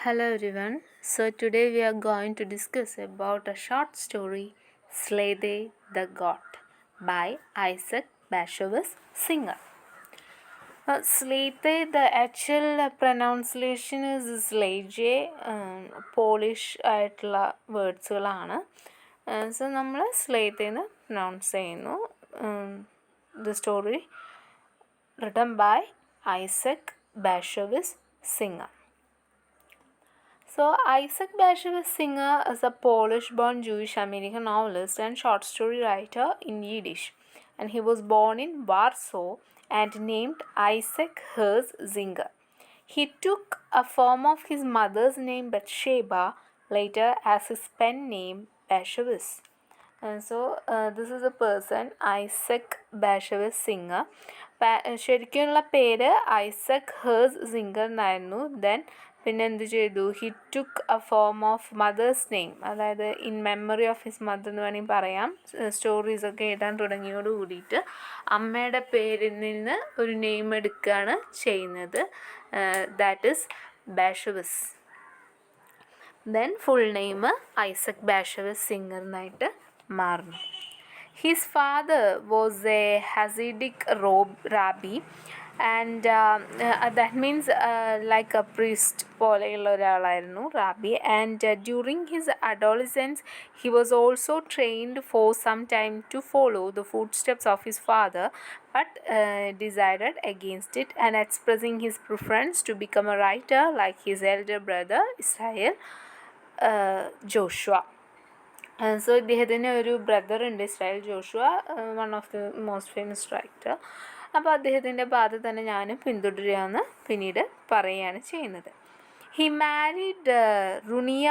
Hello everyone. So today we are going to discuss about a short story Zlateh the God by Isaac Bashevis Singer. Zlateh, the actual pronunciation is Zlateh, Polish ആയിട്ടുള്ള വേർഡ്സുകളാണ്. So നമ്മൾ സ്ലേത്തേന്ന് pronounce ചെയ്യുന്നു. The story written by Isaac Bashevis Singer. So, Isaac Bashevis Singer is a Polish-born Jewish-American novelist and short story writer in Yiddish, and he was born in Warsaw and named Isaac Zinger. He took a form of his mother's name Bathsheba later as his pen name Bashevis. This is a person, Isaac Bashevis Singer. ശരിക്കുമുള്ള പേര് Isaac Hersh Singer എന്നായിരുന്നു. Then പിന്നെ എന്ത് ചെയ്തു, he took a form of mother's name, അതായത് in memory of his mother എന്ന് വേണമെങ്കിൽ പറയാം. സ്റ്റോറീസൊക്കെ എഴുതാൻ തുടങ്ങിയോട് കൂടിയിട്ട് അമ്മയുടെ പേരിൽ നിന്ന് ഒരു നെയിം എടുക്കുകയാണ് ചെയ്യുന്നത്. That is Bashevis. Then full name Isaac Bashevis Singer എന്നായിട്ട് മാറുന്നു. His father was a Hasidic rabbi, and that means like a priest പോലെയുള്ള ഒരാളായിരുന്നു rabi. And during his adolescence he was also trained for some time to follow the footsteps of his father, but decided against it and expressing his preference to become a writer like his elder brother Israel Joshua. So ഇദ്ദേഹത്തിന് ഒരു brother ഉണ്ട്, Israel Joshua, one of the most famous writer. അപ്പോൾ അദ്ദേഹത്തിൻ്റെ പാത തന്നെ ഞാനും പിന്തുടരുകയെന്ന് പിന്നീട് പറയുകയാണ് ചെയ്യുന്നത്. He married Runia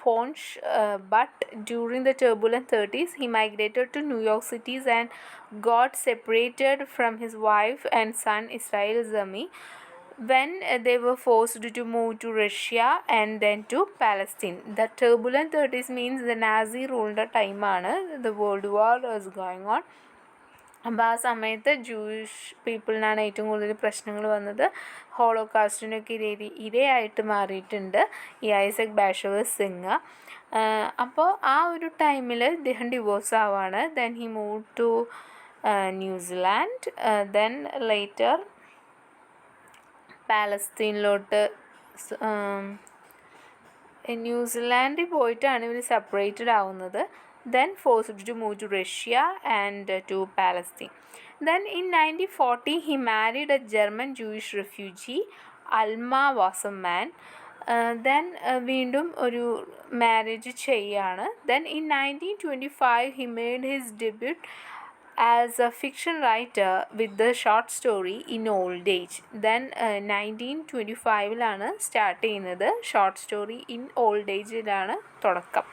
Pontsch, but during the turbulent 30s he migrated to New York City and got separated from his wife and son Israel Zami when they were forced to move to Russia and then to Palestine. The turbulent 30s means the Nazi ruled time. The World War was going on. അപ്പോൾ ആ സമയത്ത് Jewish പീപ്പിളിനാണ് ഏറ്റവും കൂടുതൽ പ്രശ്നങ്ങൾ വന്നത്. ഹോളോകാസ്റ്റിനൊക്കെ ഇരയായിട്ട് മാറിയിട്ടുണ്ട് ഈ Isaac Bashevis singer. അപ്പോൾ ആ ഒരു ടൈമിൽ ഇദ്ദേഹം ഡിവോഴ്സ് ആവാണ്. Then he move to New Zealand, then later പാലസ്തീനിലോട്ട്. ന്യൂസിലാൻഡിൽ പോയിട്ടാണ് ഇവർ സെപ്പറേറ്റഡ് ആവുന്നത്. Then forced to move to Russia and to Palestine. Then in 1940 he married a German Jewish refugee. Alma was a man. Then വീണ്ടും ഒരു marriage ചെയ്യാണ്. Then in 1925 he made his debut as a fiction writer with the short story In Old Age. Then 1925 start ചെയ്യുന്നത്. Short story in old ഏജിലാണ് തുടക്കം.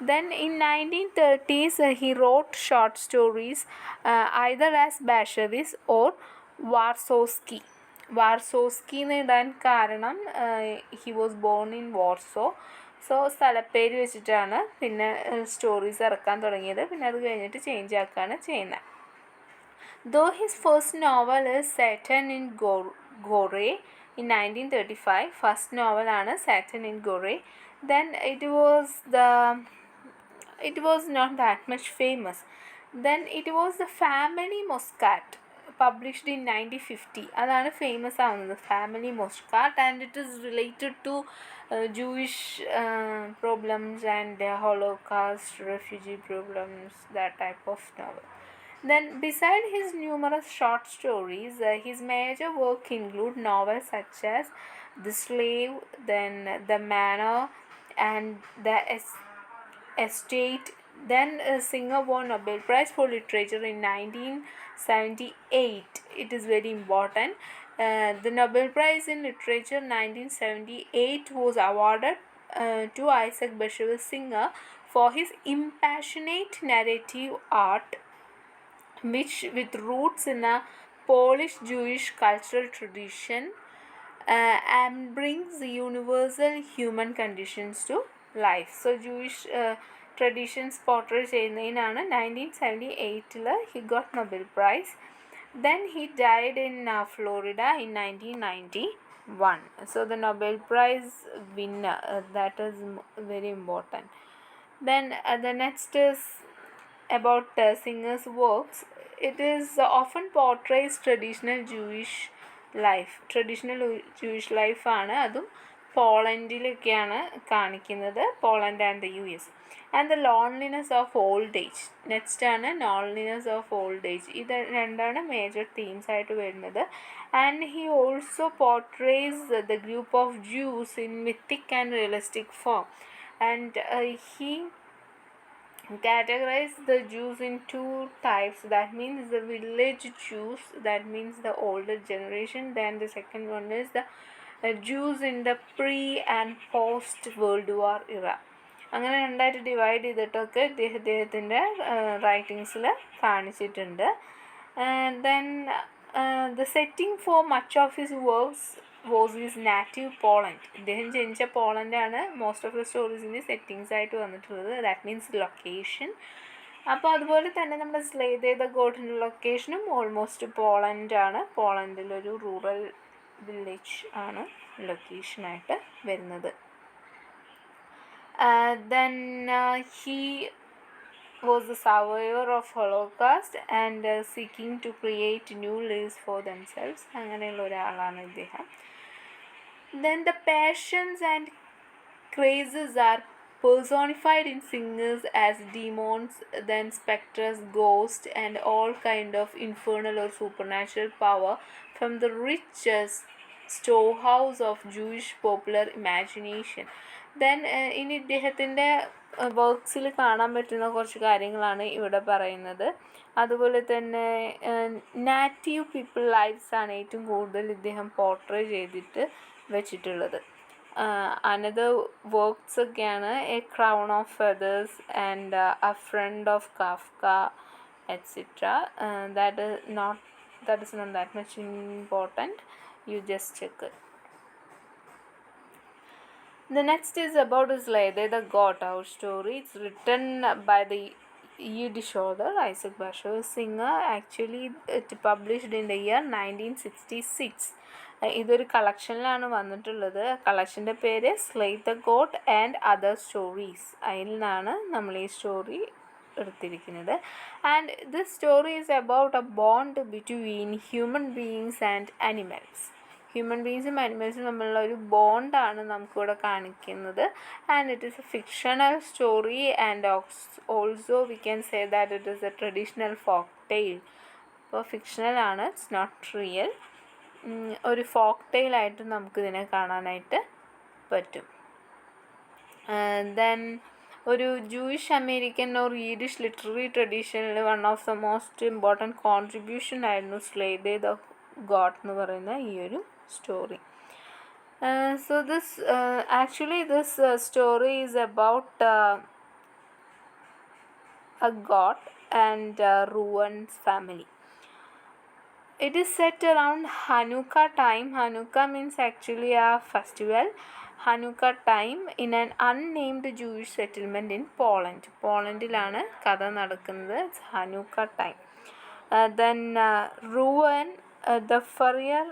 Then in 1930s he wrote short stories either as Bashevis or Warsawski. വാർസോസ്കി എന്ന് ഇടാൻ കാരണം he was born in Warsaw. So സ്ഥലപ്പേര് വെച്ചിട്ടാണ് പിന്നെ stories ഇറക്കാൻ തുടങ്ങിയത്. പിന്നെ അത് കഴിഞ്ഞിട്ട് ചേഞ്ച് ആക്കുകയാണ് ചെയ്യുന്നത്. Though his first novel is Satan in Gore in 1935, first novel ആണ് Satan in Gore. Then it was not that much famous. Then it was The Family Muscat, published in 1950. അതാണ് famous ആവുന്നത്, family Moskat, and it is related to Jewish problems and Holocaust, refugee problems, that type of novel. Then beside his numerous short stories, his major work include novels such as The Slave, then The Manor, and The Estate. Then Singer won Nobel Prize for Literature in 1978. It is very important. The Nobel Prize in Literature 1978 was awarded to Isaac Bashevis Singer for his impassionate narrative art, which with roots in a Polish Jewish cultural tradition and brings universal human conditions to life. So Jewish traditions portray ചെയ്യുന്നതിനാണ് 1978 he got Nobel Prize. Then he died in Florida in 1990. won. So the Nobel Prize winner, that is very important. Then the next is about Singer's works. It is often portrays traditional life ആണ്, അതും പോളണ്ടിലൊക്കെയാണ് കാണിക്കുന്നത്, Poland and the US. And the loneliness of old age. Next ആണ് loneliness of old age. ഇത് രണ്ടാണ് major themes ആയിട്ട് വരുന്നത്. And he also portrays the group of Jews in mythic and realistic form. And he categorize the Jews in two types. That means the village Jews, that means the older generation. Then the second one is the Jews in the pre and post World War era. അങ്ങനെ രണ്ടായിട്ട് divide ചെയ്തിട്ടൊക്കെ അദ്ദേഹത്തിൻ്റെ റൈറ്റിങ്സിൽ കാണിച്ചിട്ടുണ്ട്. Then the setting for much of his works was is native Poland. ഇദ്ദേഹം ജനിച്ച പോളണ്ടാണ് most of the സ്റ്റോറീസിൻ്റെ settings ആയിട്ട് വന്നിട്ടുള്ളത്. That means location. അപ്പോൾ അതുപോലെ തന്നെ നമ്മുടെ സ്ലേതേ ദ ഗോട്ടിൻ്റെ ലൊക്കേഷനും ഓൾമോസ്റ്റ് പോളണ്ടാണ്. പോളണ്ടിലൊരു റൂറൽ വില്ലേജ് ആണ് ലൊക്കേഷനായിട്ട് വരുന്നത്. Then he was a survivor of Holocaust and seeking to create new lives for themselves. അങ്ങനെയുള്ള ഒരാളാണ് ഇദ്ദേഹം. Then the passions and crazes are personified in singers as demons, then spectres, ghosts, and all kind of infernal or supernatural power from the richest storehouse of Jewish popular imagination. Then ഇനി ഇദ്ദേഹത്തിൻ്റെ വർക്ക്സിൽ കാണാൻ പറ്റുന്ന കുറച്ച് കാര്യങ്ങളാണ് ഇവിടെ പറയുന്നത്. അതുപോലെ തന്നെ നാറ്റീവ് പീപ്പിൾ ലൈഫ്സ് ആണ് ഏറ്റവും കൂടുതൽ ഇദ്ദേഹം പോർട്രേ ചെയ്തിട്ട് വെച്ചിട്ടുള്ളത്. അനദർ വർക്ക്സ് ഒക്കെയാണ് a crown of feathers and a friend of Kafka etcetera. That is not that much important. You just check it. The next is about Zlateh the God, our story. It's written by the Yiddish author Isaac Bashevis Singer. Actually, it published in the year 1966. ഇതൊരു കളക്ഷനിലാണ് വന്നിട്ടുള്ളത്. കളക്ഷൻ്റെ പേര് Zlateh the goat and other stories. അതിൽ നിന്നാണ് നമ്മൾ ഈ story എടുത്തിരിക്കുന്നത്. And this story is about a bond between human beings and animals. Human ബീങ്സും അനിമൽസും തമ്മിലുള്ള ഒരു ബോണ്ടാണ് നമുക്കിവിടെ കാണിക്കുന്നത്. And it is a fictional story and also we can say that it is a traditional folk tale. അപ്പോൾ ഫിക്ഷണലാണ്, it's not real. ഒരു ഫോക്ക് ടെയിലായിട്ട് നമുക്കിതിനെ കാണാനായിട്ട് പറ്റും. ദെൻ ഒരു ജൂയിഷ് അമേരിക്കൻ ഓർ ഈഡിഷ് ലിറ്റററി ട്രഡീഷനിൽ one of the most important contribution ആയിരുന്നു സ്ലേതേ ദ ഗോഡ് എന്ന് പറയുന്ന ഈ ഒരു story. So this story is about a god and Ruan's family. It is set around Hanukkah time. Hanukkah means actually a festival. Hanukkah time in an unnamed Jewish settlement in Poland. പോളണ്ടിലാണ് കഥ നടക്കുന്നത്. It's Hanukkah time. Then Ruan, the Furrier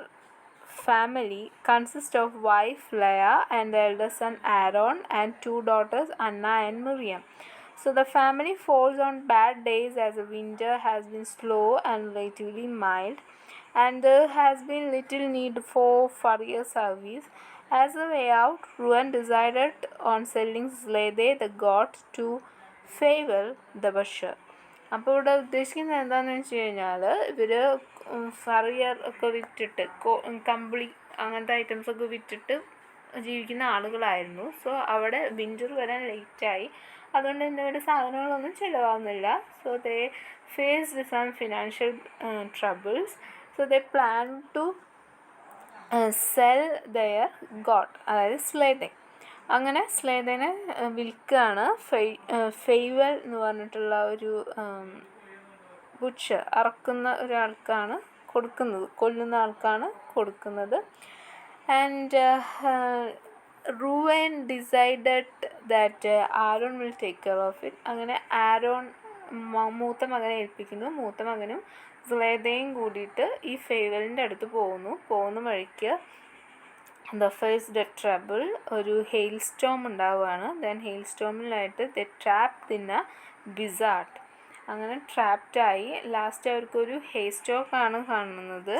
family consists of wife Leah and the elder son Aaron and two daughters Anna and Miriam. So the family falls on bad days as the winter has been slow and relatively mild, and there has been little need for furrier service. As a way out, Ruan decided on selling Zlateh the god to Feivel the butcher. അപ്പോൾ ഇവിടെ ഉദ്ദേശിക്കുന്നത് എന്താണെന്ന് വെച്ച് കഴിഞ്ഞാൽ ഇവർ ഫറിയർ ഒക്കെ വിറ്റിട്ട് കമ്പിളി അങ്ങനത്തെ ഐറ്റംസൊക്കെ വിറ്റിട്ട് ജീവിക്കുന്ന ആളുകളായിരുന്നു. സോ അവിടെ വിൻ്റർ വരാൻ ലേറ്റായി, അതുകൊണ്ട് തന്നെ ഇവിടെ സാധനങ്ങളൊന്നും ചിലവാകുന്നില്ല. So they faced some financial troubles. So they plan to sell their goat, അതായത് സ്ലേതേ. അങ്ങനെ സ്ലേതേനെ വിൽക്കുകയാണ്. ഫെയ്വൽ എന്ന് പറഞ്ഞിട്ടുള്ള ഒരു ബുച്ചർ, അറക്കുന്ന ഒരാൾക്കാണ് കൊടുക്കുന്നത്, കൊല്ലുന്ന ആൾക്കാണ് കൊടുക്കുന്നത്. And Rouen decided that Aaron will take care of it. അങ്ങനെ ആരോൺ മൂത്ത മകനെ ഏൽപ്പിക്കുന്നു. മൂത്ത മകനും സ്ലേതയും കൂടിയിട്ട് ഈ ഫെയ്വലിൻ്റെ അടുത്ത് പോകുന്ന വഴിക്ക് ദ ഫേസ് ദ ട്രബിൾ, ഒരു ഹെയിൽ സ്റ്റോം ഉണ്ടാവുകയാണ്. ദെൻ ഹെയിൽ സ്റ്റോമിലായിട്ട് they trapped in a blizzard, അങ്ങനെ ട്രാപ്റ്റായി. ലാസ്റ്റ് അവർക്കൊരു ഹെയർ സ്റ്റോക്കാണ് കാണുന്നത്.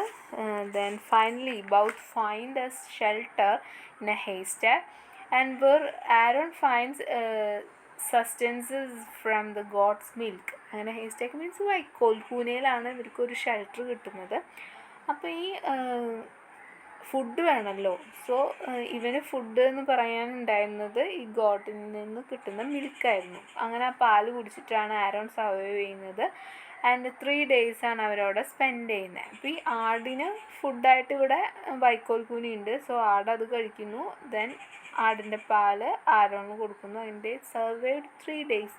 Then finally both find a shelter in a hay stack and where Aaron finds sustenances from the goat's milk. അങ്ങനെ hay stack means വൈക്കോൽക്കൂനയിലാണ് ഇവർക്കൊരു shelter കിട്ടുന്നത്. അപ്പോൾ ഈ ഫുഡ് വേണമല്ലോ. സോ ഇവന് ഫുഡ് എന്ന് പറയാനുണ്ടായിരുന്നത് ഈ ഗോഡിൽ നിന്ന് കിട്ടുന്ന മിൽക്കായിരുന്നു. അങ്ങനെ ആ പാല് കുടിച്ചിട്ടാണ് ആരോൺ സർവൈവ് ചെയ്യുന്നത്. ആൻഡ് 3 days അവരവിടെ സ്പെൻഡ് ചെയ്യുന്നത്. അപ്പോൾ ഈ ആടിന് ഫുഡായിട്ട് ഇവിടെ വൈക്കോൽക്കൂനിയുണ്ട്. സോ ആട് അത് കഴിക്കുന്നു. ദെൻ ആടിൻ്റെ പാല് ആരോണ് കൊടുക്കുന്നു. അതിൻ്റെ survived 3 days.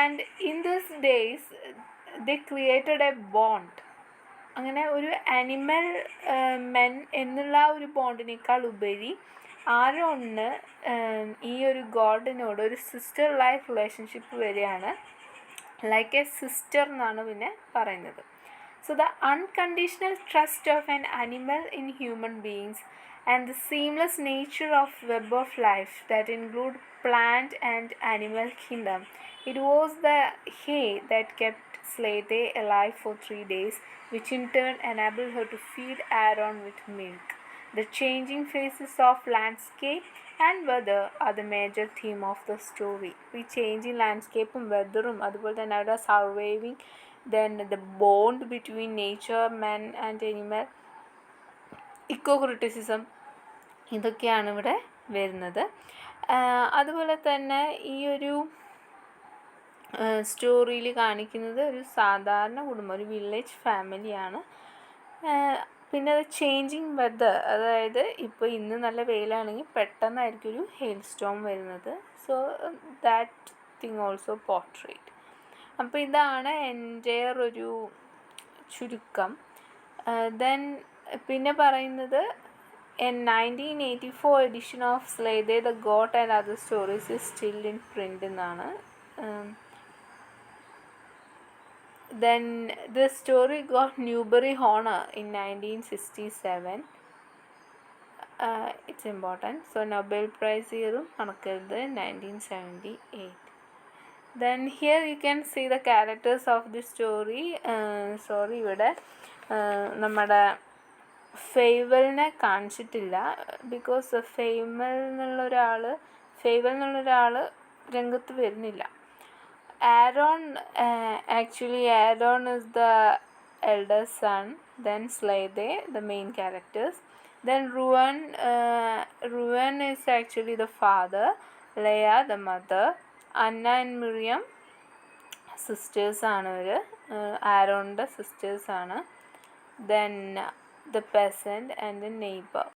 And in this days they created A bond. അങ്ങനെ ഒരു ആനിമൽ മെൻ എന്നുള്ള ഒരു ബോണ്ടിനേക്കാൾ ഉപരി ആരോണിന് ഈ ഒരു ഗോഡിനോട് ഒരു സിസ്റ്റർ ലൈഫ് റിലേഷൻഷിപ്പ് വരികയാണ്. ലൈക്ക് എ സിസ്റ്റർ എന്നാണ് പിന്നെ പറയുന്നത്. So the unconditional trust of an animal in human beings and the seamless nature of web of life that include plant and animal kingdom. It was the hay that kept Zlateh alive for 3 days, which in turn enabled her to feed Aaron with milk. The changing phases of landscape and weather are the major theme of the story. ഈ changing ലാൻഡ്സ്കേപ്പും വെതറും അതുപോലെ തന്നെ അവരുടെ surviving, then the bond between nature, men and animal, eco criticism, ഇതൊക്കെയാണ് ഇവിടെ വരുന്നത്. അതുപോലെ തന്നെ ഈ ഒരു സ്റ്റോറിയിൽ കാണിക്കുന്നത് ഒരു സാധാരണ കുടുംബം, ഒരു വില്ലേജ് ഫാമിലിയാണ്. പിന്നെ അത് ചേഞ്ചിങ് വെതർ, അതായത് ഇപ്പോൾ ഇന്ന് നല്ല വെയിലാണെങ്കിൽ പെട്ടെന്നായിരിക്കും ഒരു ഹെയിൽ സ്റ്റോം വരുന്നത്. So that thing also portrait. അപ്പോൾ ഇതാണ് എൻ്റെ ഒരു ചുരുക്കം. ദെൻ പിന്നെ പറയുന്നത് a 1984 edition of Zlateh the Goat and Other Stories is still in print എന്നാണ്. Then the story got Newbery Honor in 1967. It's important. So Nobel Prize ഇയറും മറക്കരുത്, 1978. Then here you can see the characters of the story. ഇവിടെ നമ്മുടെ ഫെയ്വലിനെ കാണിച്ചിട്ടില്ല. Because ഫെയ്വൽ എന്നുള്ളൊരാൾ രംഗത്ത് വരുന്നില്ല. Aaron is the elder son. Then Zlateh, the main characters. Then Ruan is actually the father. Leah, the mother. Anna and Miriam sisters ആണ് അവർ, ആരോണിൻ്റെ sisters ആണ്. Then the peasant and the neighbor.